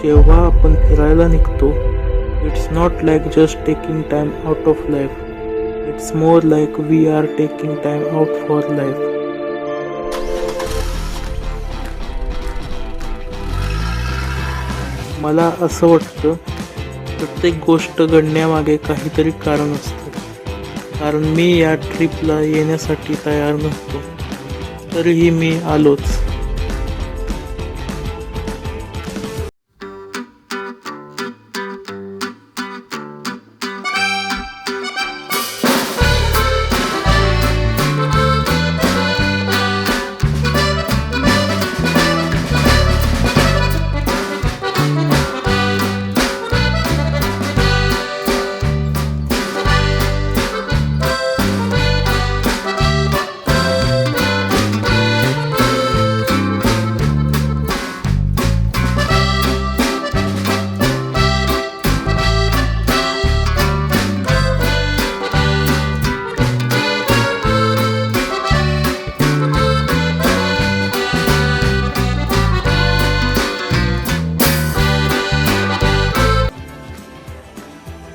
जेव्हा आपण फिरायला निघतो, it's not like just taking time out of life, it's more like we are taking time out for life. मला असं वाटतं, प्रत्येक गोष्ट घडण्यामागे काहीतरी कारण असतं. कारण मी या ट्रिपला येण्यासाठी तयार नव्हतो, तरीही मी आलोच.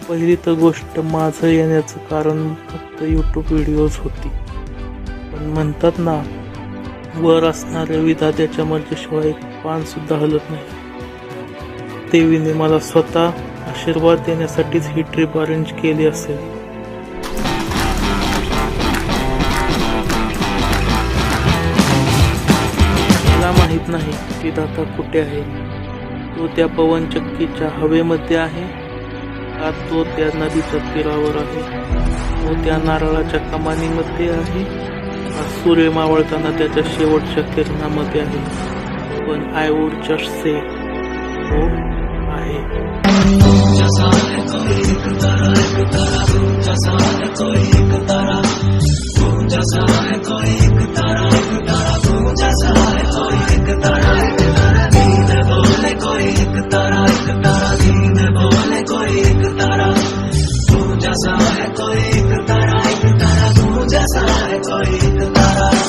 पहिली तर गोष्ट, माझं येण्याचं कारण फक्त यूट्यूब व्हिडिओज होती. पण म्हणतात ना, वर असणाऱ्या विधात्याच्या मर्जीशिवाय एक पानसुद्धा हलत नाही. देवीने मला स्वतः आशीर्वाद देण्यासाठीच ही ट्रिप अरेंज केली असेल. मला माहीत नाही विधाता कुठे आहे. तो त्या पवनचक्कीच्या हवेमध्ये आहे का तो त्या नदीच्या तीरावर आहे, तो त्या नारळाच्या कमानीमध्ये आहे का सूर्य मावळताना त्याच्या शेवटच्या किरणामध्ये आहे. पण आय वुड जस्ट से तो आहे.